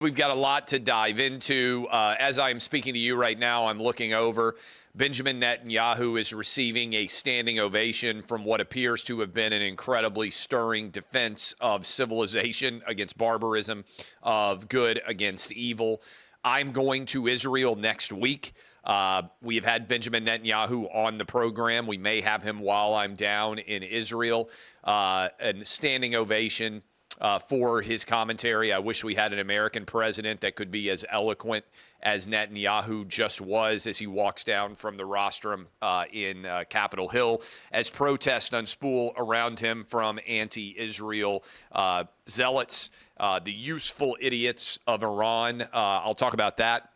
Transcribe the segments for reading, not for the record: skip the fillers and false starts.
We've got a lot to dive into. As I'm speaking to you right now, I'm looking over. Benjamin Netanyahu is receiving a standing ovation from what appears to have been an incredibly stirring defense of civilization against barbarism, of good against evil. I'm going to Israel next week. We have had Benjamin Netanyahu on the program. We may have him while I'm down in Israel. And standing ovation for his commentary. I wish we had an American president that could be as eloquent as Netanyahu just was as he walks down from the rostrum in Capitol Hill as protests unspool around him from anti-Israel zealots, the useful idiots of Iran. I'll talk about that.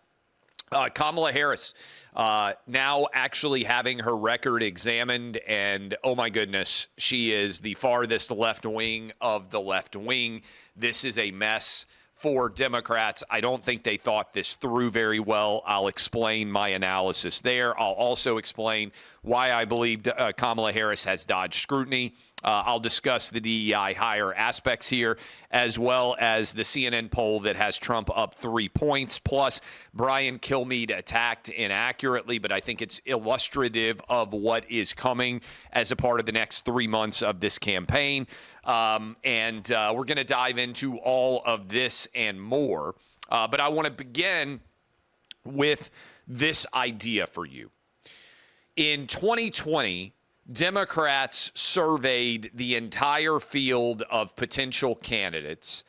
Kamala Harris now actually having her record examined, and oh my goodness, she is the farthest left wing of the left wing. This is a mess for Democrats. I don't think they thought this through very well. I'll explain my analysis there. I'll also explain why I believe Kamala Harris has dodged scrutiny. I'll discuss the DEI hire aspects here, as well as the CNN poll that has Trump up 3 points. Plus, Brian Kilmeade attacked inaccurately, but I think it's illustrative of what is coming as a part of the next 3 months of this campaign. And we're going to dive into all of this and more. But I want to begin with this idea for you. In 2020, Democrats surveyed the entire field of potential candidates,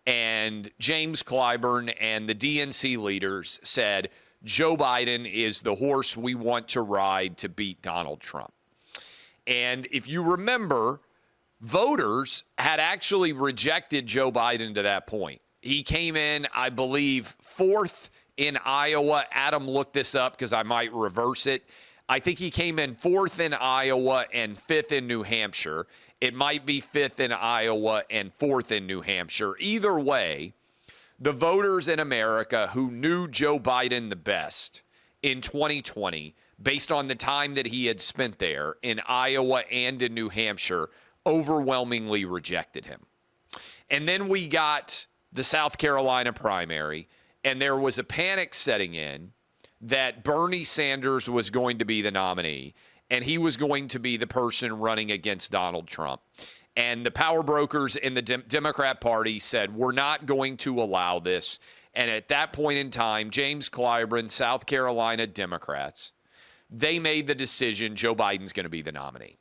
and James Clyburn and the DNC leaders said, Joe Biden is the horse we want to ride to beat Donald Trump. And if you remember, voters had actually rejected Joe Biden to that point. He came in, I believe, fourth in Iowa. Adam looked this up because I might reverse it. I think he came in fourth in Iowa and fifth in New Hampshire. It might be fifth in Iowa and fourth in New Hampshire. Either way, the voters in America who knew Joe Biden the best in 2020, based on the time that he had spent there in Iowa and in New Hampshire, overwhelmingly rejected him. And then we got the South Carolina primary, and there was a panic setting in that Bernie Sanders was going to be the nominee, and he was going to be the person running against Donald Trump. And the power brokers in the Democrat Party said, we're not going to allow this. And at that point in time, James Clyburn, South Carolina Democrats, they made the decision Joe Biden's going to be the nominee.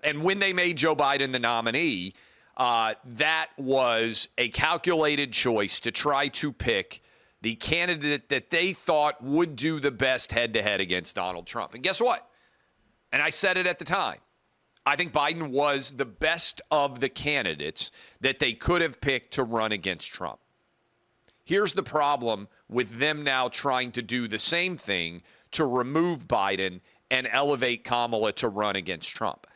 And when they made Joe Biden the nominee, that was a calculated choice to try to pick the candidate that they thought would do the best head-to-head against Donald Trump. And guess what? And I said it at the time. I think Biden was the best of the candidates that they could have picked to run against Trump. Here's the problem with them now trying to do the same thing to remove Biden and elevate Kamala to run against Trump.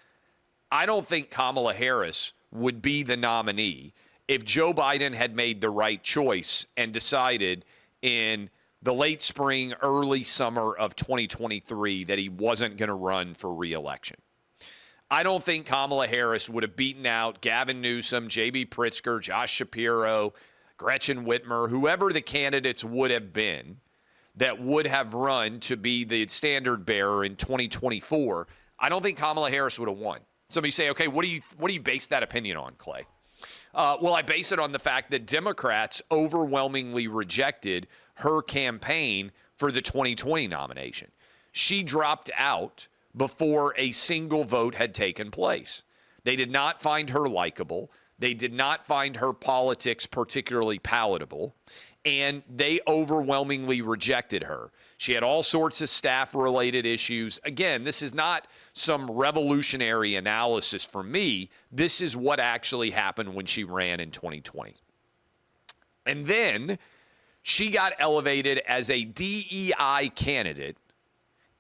I don't think Kamala Harris would be the nominee if Joe Biden had made the right choice and decided in the late spring, early summer of 2023 that he wasn't going to run for re-election. I don't think Kamala Harris would have beaten out Gavin Newsom, J.B. Pritzker, Josh Shapiro, Gretchen Whitmer, whoever the candidates would have been that would have run to be the standard bearer in 2024. I don't think Kamala Harris would have won. Somebody say, okay, what do you base that opinion on, Clay? Well, I base it on the fact that Democrats overwhelmingly rejected her campaign for the 2020 nomination. She dropped out before a single vote had taken place. They did not find her likable. They did not find her politics particularly palatable, and they overwhelmingly rejected her. She had all sorts of staff-related issues. Again, this is not some revolutionary analysis for me. This is what actually happened when she ran in 2020. And then she got elevated as a DEI candidate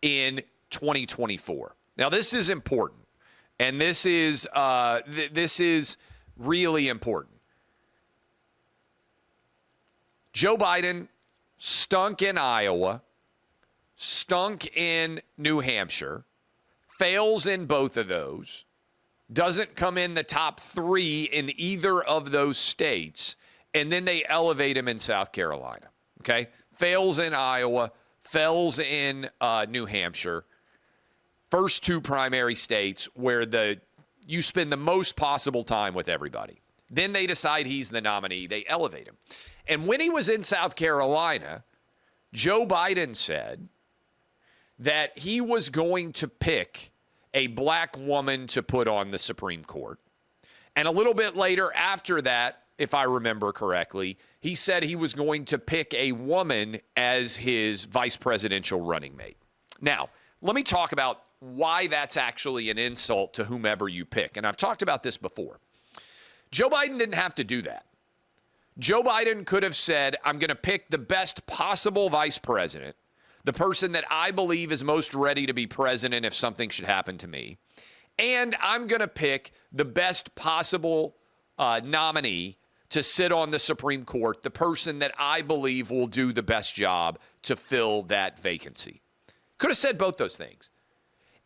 in 2024. Now, this is important, and this is really important. Joe Biden stunk in Iowa, stunk in New Hampshire, fails in both of those, doesn't come in the top three in either of those states, and then they elevate him in South Carolina, okay? Fails in Iowa, fails in New Hampshire. First two primary states where you spend the most possible time with everybody. Then they decide he's the nominee. They elevate him. And when he was in South Carolina, Joe Biden said that he was going to pick a black woman to put on the Supreme Court. And a little bit later after that, if I remember correctly, he said he was going to pick a woman as his vice presidential running mate. Now, let me talk about why that's actually an insult to whomever you pick. And I've talked about this before. Joe Biden didn't have to do that. Joe Biden could have said, I'm going to pick the best possible vice president, the person that I believe is most ready to be president if something should happen to me, and I'm going to pick the best possible nominee to sit on the Supreme Court, the person that I believe will do the best job to fill that vacancy. Could have said both those things.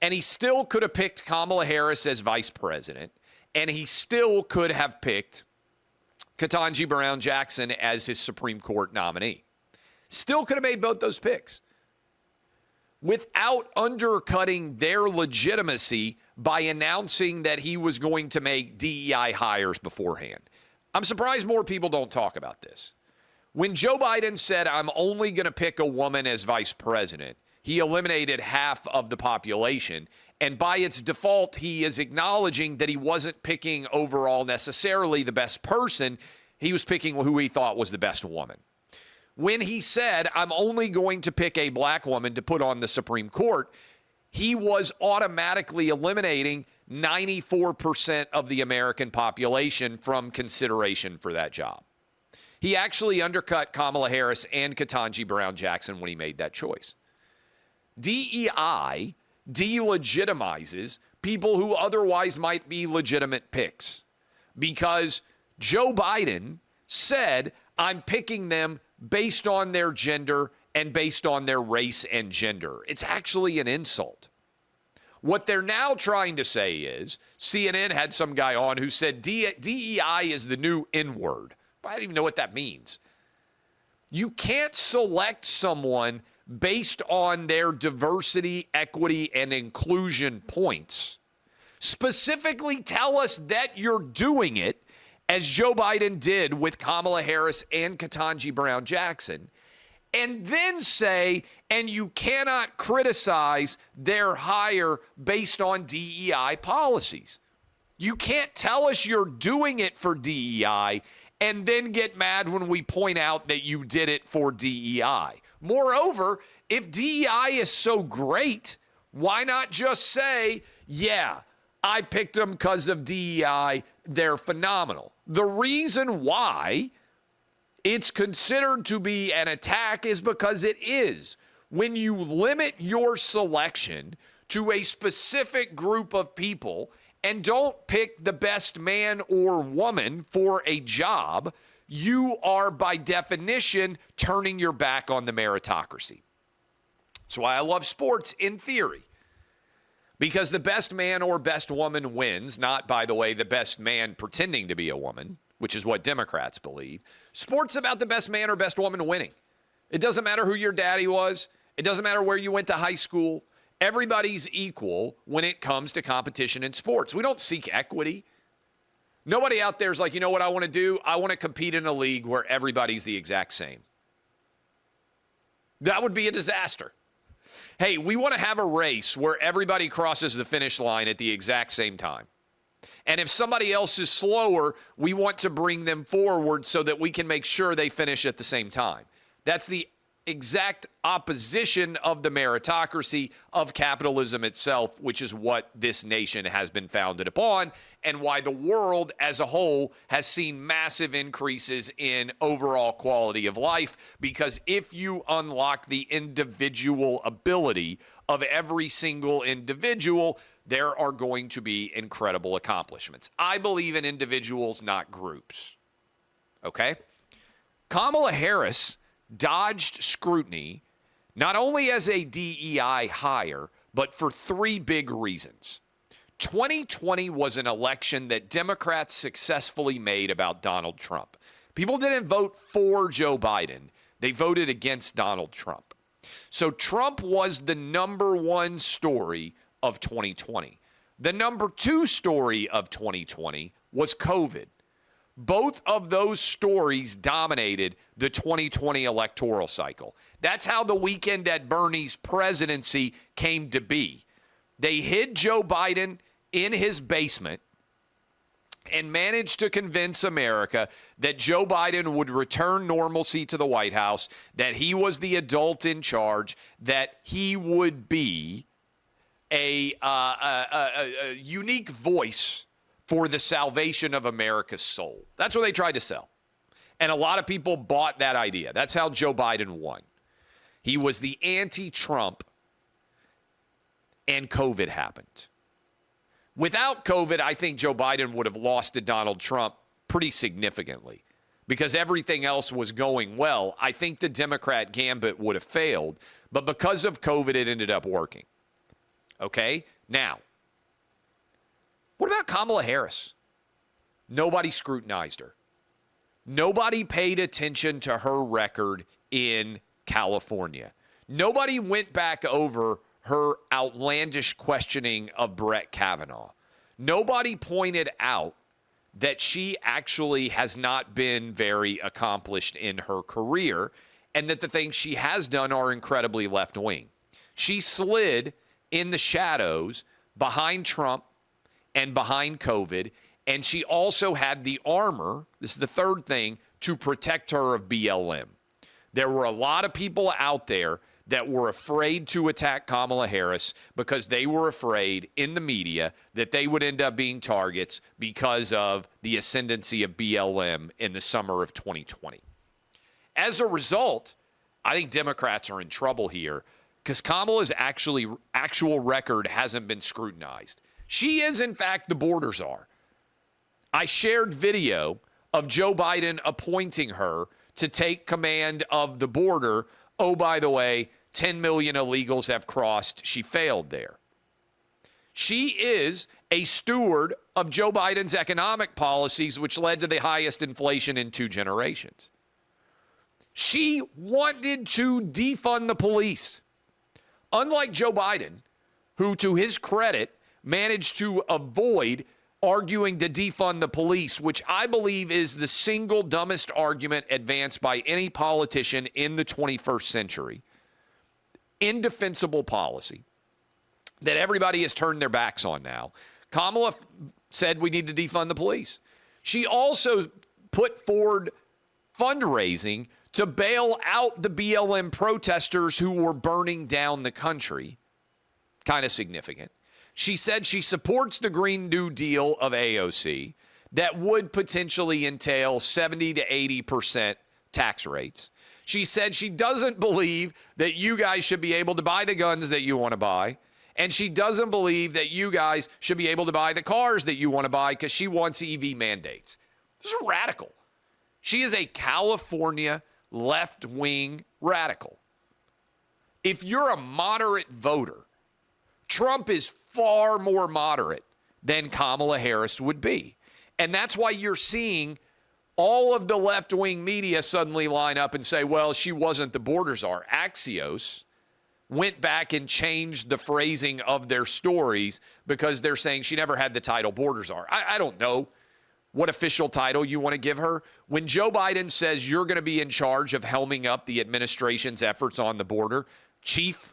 And he still could have picked Kamala Harris as vice president, and he still could have picked Ketanji Brown Jackson as his Supreme Court nominee. Still could have made both those picks without undercutting their legitimacy by announcing that he was going to make DEI hires beforehand. I'm surprised more people don't talk about this. When Joe Biden said, I'm only going to pick a woman as vice president, he eliminated half of the population. And by its default, he is acknowledging that he wasn't picking overall necessarily the best person. He was picking who he thought was the best woman. When he said, I'm only going to pick a black woman to put on the Supreme Court, he was automatically eliminating 94% of the American population from consideration for that job. He actually undercut Kamala Harris and Ketanji Brown Jackson when he made that choice. DEI delegitimizes people who otherwise might be legitimate picks because Joe Biden said, I'm picking them based on their gender and based on their race and gender. It's actually an insult. What they're now trying to say is, CNN had some guy on who said DEI is the new N-word. I don't even know what that means. You can't select someone based on their diversity, equity, and inclusion points. Specifically tell us that you're doing it, as Joe Biden did with Kamala Harris and Ketanji Brown Jackson, and then say, and you cannot criticize their hire based on DEI policies. You can't tell us you're doing it for DEI and then get mad when we point out that you did it for DEI. Moreover, if DEI is so great, why not just say, yeah, I picked them because of DEI, they're phenomenal. The reason why it's considered to be an attack is because it is. When you limit your selection to a specific group of people and don't pick the best man or woman for a job, you are by definition turning your back on the meritocracy. That's why I love sports in theory. Because the best man or best woman wins, not, by the way, the best man pretending to be a woman, which is what Democrats believe. Sports about the best man or best woman winning. It doesn't matter who your daddy was. It doesn't matter where you went to high school. Everybody's equal when it comes to competition in sports. We don't seek equity. Nobody out there is like, you know what I want to do? I want to compete in a league where everybody's the exact same. That would be a disaster. Hey, we want to have a race where everybody crosses the finish line at the exact same time. And if somebody else is slower, we want to bring them forward so that we can make sure they finish at the same time. That's the exact opposition of the meritocracy of capitalism itself, which is what this nation has been founded upon and why the world as a whole has seen massive increases in overall quality of life. Because if you unlock the individual ability of every single individual, there are going to be incredible accomplishments. I believe in individuals, not groups. Okay? Kamala Harris dodged scrutiny not only as a DEI hire, but for three big reasons. 2020 was an election that Democrats successfully made about Donald Trump. People didn't vote for Joe Biden. They voted against Donald Trump. So Trump was the number one story of 2020. The number two story of 2020 was COVID. Both of those stories dominated the 2020 electoral cycle. That's how the weekend at Bernie's presidency came to be. They hid Joe Biden in his basement and managed to convince America that Joe Biden would return normalcy to the White House, that he was the adult in charge, that he would be a unique voice for the salvation of America's soul. That's what they tried to sell. And a lot of people bought that idea. That's how Joe Biden won. He was the anti-Trump, and COVID happened. Without COVID, I think Joe Biden would have lost to Donald Trump pretty significantly because everything else was going well. I think the Democrat gambit would have failed, but because of COVID, it ended up working. Okay? Now, what about Kamala Harris? Nobody scrutinized her. Nobody paid attention to her record in California. Nobody went back over her outlandish questioning of Brett Kavanaugh. Nobody pointed out that she actually has not been very accomplished in her career and that the things she has done are incredibly left-wing. She slid in the shadows behind Trump and behind COVID, and she also had the armor, this is the third thing, to protect her of BLM. There were a lot of people out there that were afraid to attack Kamala Harris because they were afraid in the media that they would end up being targets because of the ascendancy of BLM in the summer of 2020. As a result, I think Democrats are in trouble here because Kamala's actual record hasn't been scrutinized. She is, in fact, the border czar. I shared video of Joe Biden appointing her to take command of the border. Oh, by the way, 10 million illegals have crossed. She failed there. She is a steward of Joe Biden's economic policies, which led to the highest inflation in 2 generations. She wanted to defund the police. Unlike Joe Biden, who, to his credit, managed to avoid arguing to defund the police, which I believe is the single dumbest argument advanced by any politician in the 21st century. Indefensible policy that everybody has turned their backs on now. Kamala said we need to defund the police. She also put forward fundraising to bail out the BLM protesters who were burning down the country. Kind of significant. She said she supports the Green New Deal of AOC that would potentially entail 70 to 80% tax rates. She said she doesn't believe that you guys should be able to buy the guns that you want to buy. And she doesn't believe that you guys should be able to buy the cars that you want to buy because she wants EV mandates. This is radical. She is a California left-wing radical. If you're a moderate voter, Trump is far more moderate than Kamala Harris would be. And that's why you're seeing all of the left-wing media suddenly line up and say, well, she wasn't the border czar. Axios went back and changed the phrasing of their stories because they're saying she never had the title border czar. I don't know what official title you want to give her. When Joe Biden says you're going to be in charge of helming up the administration's efforts on the border, chief,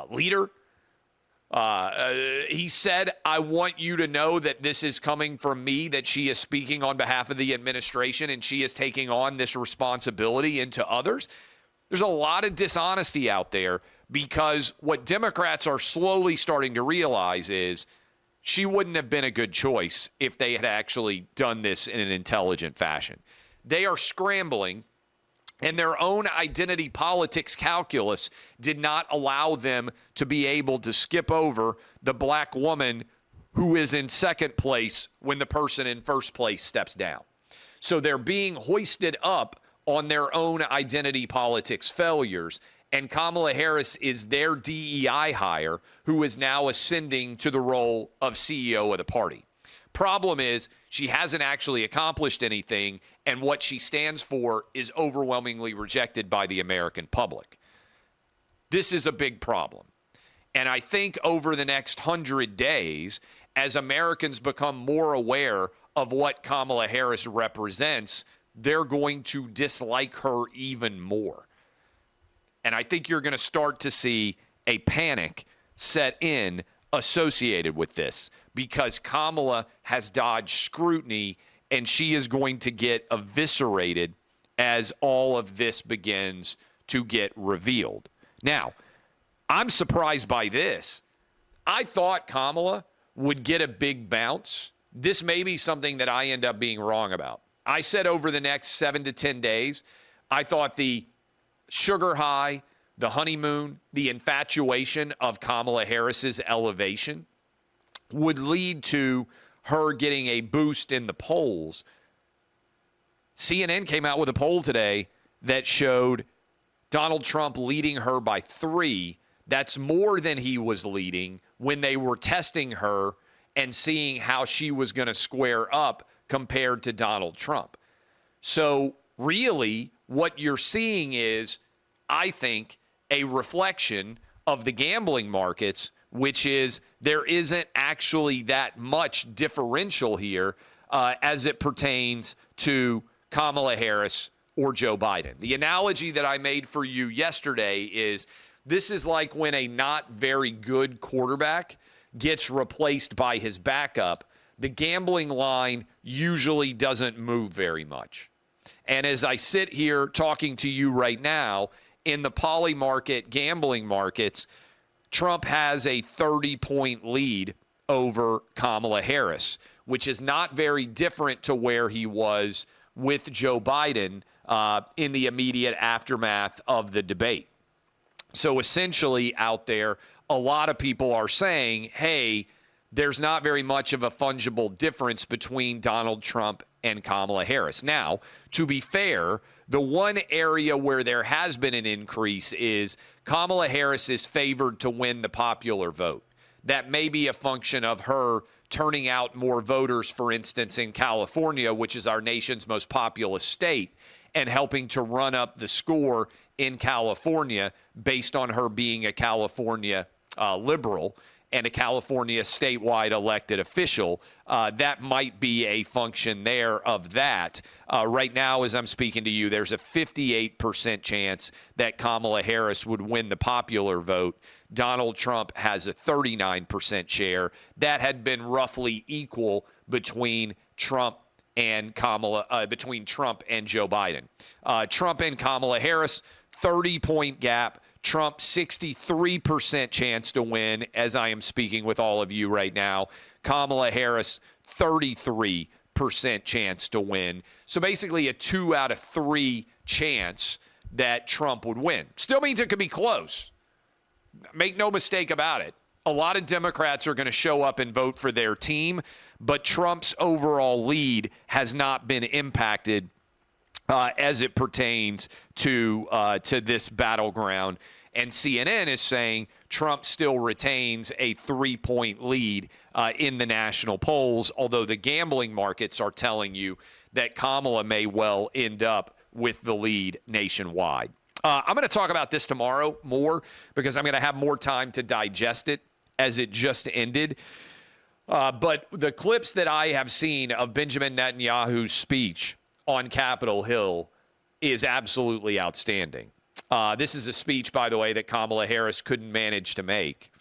leader, he said, I want you to know that this is coming from me, that she is speaking on behalf of the administration and she is taking on this responsibility into others. There's a lot of dishonesty out there because what Democrats are slowly starting to realize is she wouldn't have been a good choice if they had actually done this in an intelligent fashion. They are scrambling, and their own identity politics calculus did not allow them to be able to skip over the black woman who is in second place when the person in first place steps down. So they're being hoisted up on their own identity politics failures, and Kamala Harris is their DEI hire who is now ascending to the role of CEO of the party. Problem is, She hasn't actually accomplished anything, and what she stands for is overwhelmingly rejected by the American public. This is a big problem. And I think over the next 100 days, as Americans become more aware of what Kamala Harris represents, they're going to dislike her even more. And I think you're going to start to see a panic set in associated with this because Kamala has dodged scrutiny and she is going to get eviscerated as all of this begins to get revealed. Now, I'm surprised by this. I thought Kamala would get a big bounce. This may be something that I end up being wrong about. I said over the next 7 to 10 days, I thought the sugar high, the honeymoon, the infatuation of Kamala Harris's elevation would lead to her getting a boost in the polls. CNN came out with a poll today that showed Donald Trump leading her by 3. That's more than he was leading when they were testing her and seeing how she was going to square up compared to Donald Trump. So really what you're seeing is, I think, a reflection of the gambling markets, which is there isn't actually that much differential here as it pertains to Kamala Harris or Joe Biden. The analogy that I made for you yesterday is this is like when a not very good quarterback gets replaced by his backup. The gambling line usually doesn't move very much. And as I sit here talking to you right now, in the poly market, gambling markets, Trump has a 30-point lead over Kamala Harris, which is not very different to where he was with Joe Biden in the immediate aftermath of the debate. So essentially out there, a lot of people are saying, hey, there's not very much of a fungible difference between Donald Trump and Kamala Harris. Now, to be fair, the one area where there has been an increase is Kamala Harris is favored to win the popular vote. That may be a function of her turning out more voters, for instance, in California, which is our nation's most populous state, and helping to run up the score in California based on her being a California liberal and a California statewide elected official. That might be a function there of that. Right now, as I'm speaking to you, there's a 58% chance that Kamala Harris would win the popular vote. Donald Trump has a 39% share. That had been roughly equal between Trump and between Trump and Joe Biden. Trump and Kamala Harris, 30-point gap. Trump, 63% chance to win, as I am speaking with all of you right now. Kamala Harris, 33% chance to win. So basically a 2 out of 3 chance that Trump would win. Still means it could be close. Make no mistake about it. A lot of Democrats are going to show up and vote for their team, but Trump's overall lead has not been impacted as it pertains to this battleground. And CNN is saying Trump still retains a 3-point lead in the national polls, although the gambling markets are telling you that Kamala may well end up with the lead nationwide. I'm going to talk about this tomorrow more because I'm going to have more time to digest it as it just ended. But the clips that I have seen of Benjamin Netanyahu's speech on Capitol Hill is absolutely outstanding. This is a speech, by the way, that Kamala Harris couldn't manage to make,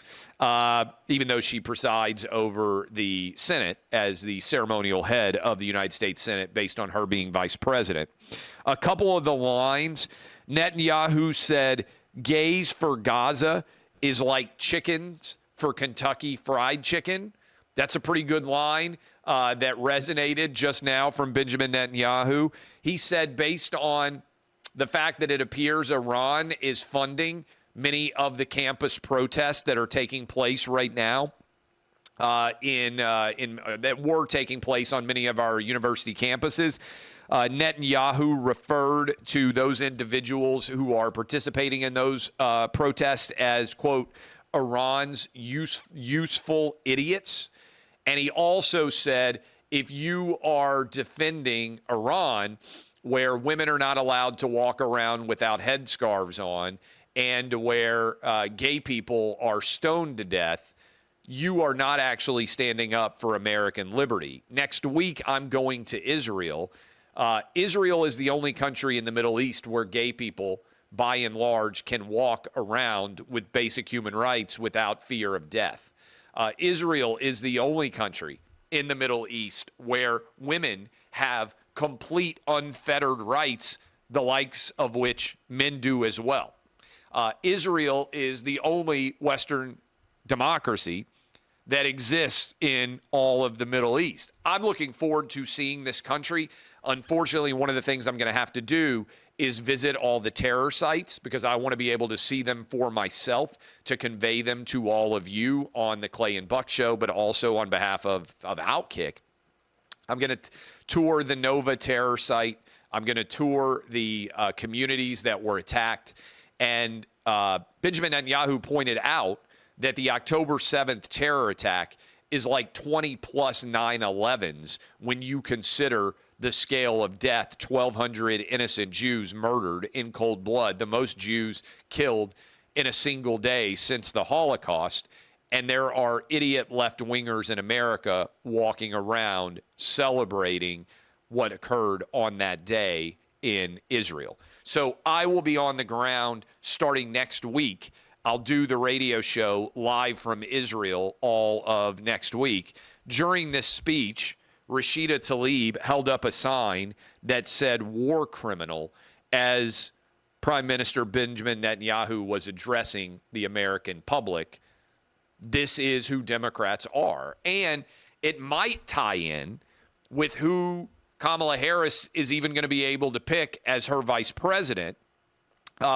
even though she presides over the Senate as the ceremonial head of the United States Senate based on her being vice president. A couple of the lines, Netanyahu said, gays for Gaza is like chickens for Kentucky Fried Chicken. That's a pretty good line that resonated just now from Benjamin Netanyahu. He said, based on the fact that it appears Iran is funding many of the campus protests that are taking place right now, that were taking place on many of our university campuses. Netanyahu referred to those individuals who are participating in those protests as, quote, Iran's useful idiots. And he also said, if you are defending Iran, where women are not allowed to walk around without headscarves on, and where gay people are stoned to death, you are not actually standing up for American liberty. Next week, I'm going to Israel. Israel is the only country in the Middle East where gay people, by and large, can walk around with basic human rights without fear of death. Israel is the only country in the Middle East where women have complete unfettered rights, the likes of which men do as well. Israel is the only Western democracy that exists in all of the Middle East. I'm looking forward to seeing this country. Unfortunately, one of the things I'm going to have to do is visit all the terror sites because I want to be able to see them for myself to convey them to all of you on the Clay and Buck Show, but also on behalf of OutKick. I'm going to tour the Nova terror site. I'm going to tour the communities that were attacked. And Benjamin Netanyahu pointed out that the October 7th terror attack is like 20 plus 9/11s when you consider the scale of death, 1,200 innocent Jews murdered in cold blood, the most Jews killed in a single day since the Holocaust. And there are idiot left-wingers in America walking around celebrating what occurred on that day in Israel. So I will be on the ground starting next week. I'll do the radio show live from Israel all of next week. During this speech, Rashida Tlaib held up a sign that said war criminal as Prime Minister Benjamin Netanyahu was addressing the American public. This is who Democrats are. And it might tie in with who Kamala Harris is even going to be able to pick as her vice president,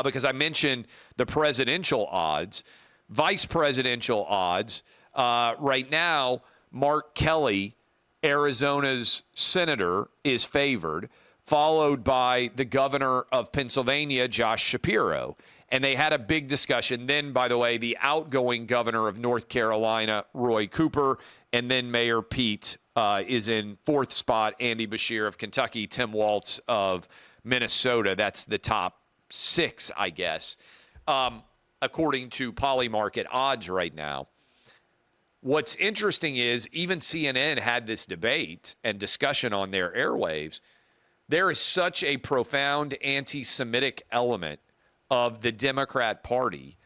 because I mentioned the presidential odds. Vice presidential odds, right now, Mark Kelly, Arizona's senator, is favored, followed by the governor of Pennsylvania, Josh Shapiro. And they had a big discussion. Then, by the way, the outgoing governor of North Carolina, Roy Cooper, and then Mayor Pete is in fourth spot, Andy Beshear of Kentucky, Tim Walz of Minnesota. That's the top six, I guess, according to Polymarket odds right now. What's interesting is even CNN had this debate and discussion on their airwaves. There is such a profound anti-Semitic element of the Democrat Party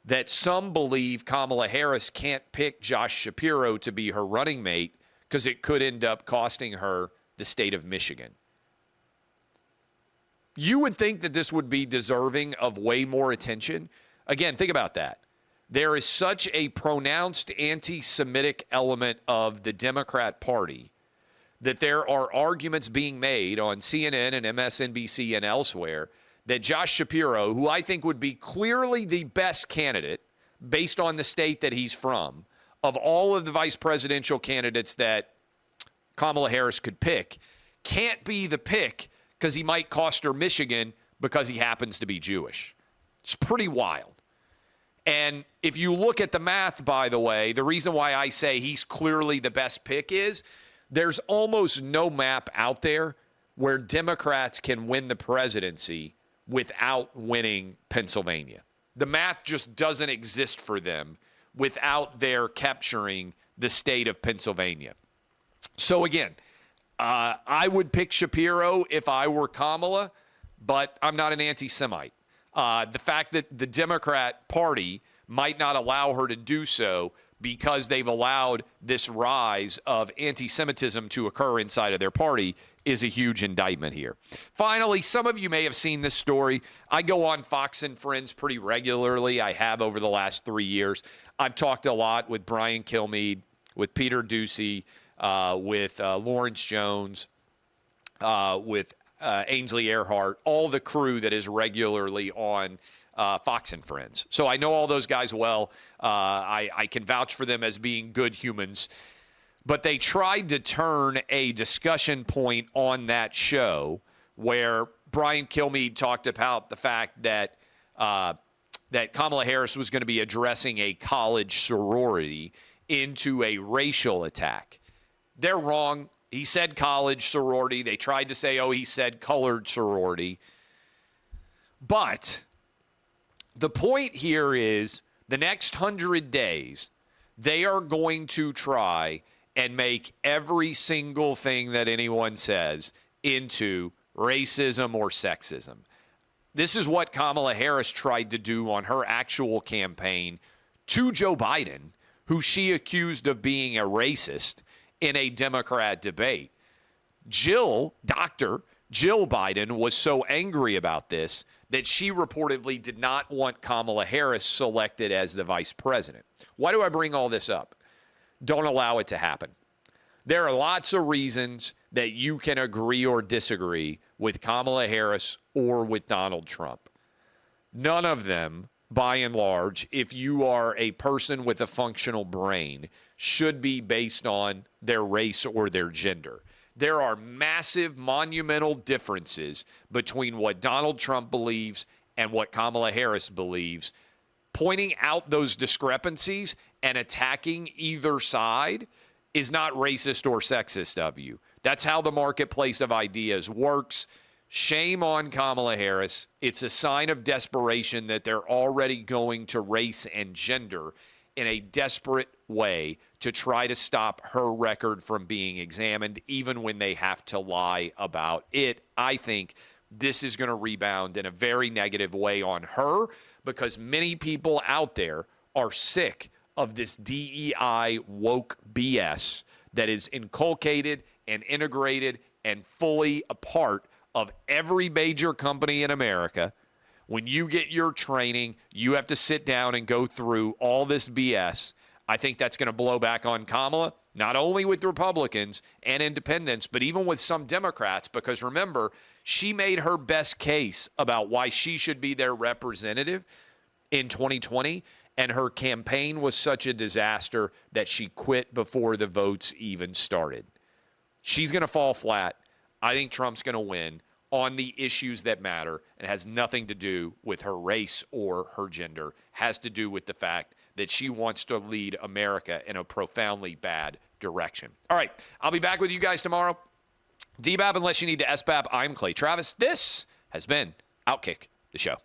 that some believe Kamala Harris can't pick Josh Shapiro to be her running mate because it could end up costing her the state of Michigan. You would think that this would be deserving of way more attention. Again, think about that. There is such a pronounced anti-Semitic element of the Democrat Party that there are arguments being made on CNN and MSNBC and elsewhere that Josh Shapiro, who I think would be clearly the best candidate based on the state that he's from, of all of the vice presidential candidates that Kamala Harris could pick, can't be the pick because he might cost her Michigan because he happens to be Jewish. It's pretty wild. And if you look at the math, by the way, the reason why I say he's clearly the best pick is there's almost no map out there where Democrats can win the presidency without winning Pennsylvania. The math just doesn't exist for them without their capturing the state of Pennsylvania. So again, I would pick Shapiro if I were Kamala, but I'm not an anti-Semite. The fact that the Democrat Party might not allow her to do so because they've allowed this rise of anti-Semitism to occur inside of their party is a huge indictment here. Finally, some of you may have seen this story. I go on Fox and Friends pretty regularly. I have over the last 3 years. I've talked a lot with Brian Kilmeade, with Peter Doocy, with Lawrence Jones, with Ainsley Earhart, all the crew that is regularly on Fox and Friends. So I know all those guys well. I can vouch for them as being good humans. But they tried to turn a discussion point on that show where Brian Kilmeade talked about the fact that that Kamala Harris was going to be addressing a college sorority into a racial attack. They're wrong. He said college sorority. They tried to say, oh, he said colored sorority. But the point here is the next 100 days, they are going to try and make every single thing that anyone says into racism or sexism. This is what Kamala Harris tried to do on her actual campaign to Joe Biden, who she accused of being a racist in a Democrat debate. Dr. Jill Biden was so angry about this that she reportedly did not want Kamala Harris selected as the vice president. Why do I bring all this up? Don't allow it to happen. There are lots of reasons that you can agree or disagree with Kamala Harris or with Donald Trump. None of them, by and large, if you are a person with a functional brain, should be based on their race or their gender. There are massive, monumental differences between what Donald Trump believes and what Kamala Harris believes. Pointing out those discrepancies and attacking either side is not racist or sexist of you. That's how the marketplace of ideas works. Shame on Kamala Harris. It's a sign of desperation that they're already going to race and gender in a desperate way to try to stop her record from being examined, even when they have to lie about it. I think this is going to rebound in a very negative way on her because many people out there are sick of this DEI woke BS that is inculcated and integrated and fully a part of every major company in America. When you get your training, you have to sit down and go through all this BS. I think that's going to blow back on Kamala, not only with Republicans and independents, but even with some Democrats, because remember, she made her best case about why she should be their representative in 2020, and her campaign was such a disaster that she quit before the votes even started. She's going to fall flat. I think Trump's going to win on the issues that matter, and has nothing to do with her race or her gender. Has to do with the fact that she wants to lead America in a profoundly bad direction. All right, I'll be back with you guys tomorrow. DBAP, unless you need to SBAP, I'm Clay Travis. This has been OutKick, the show.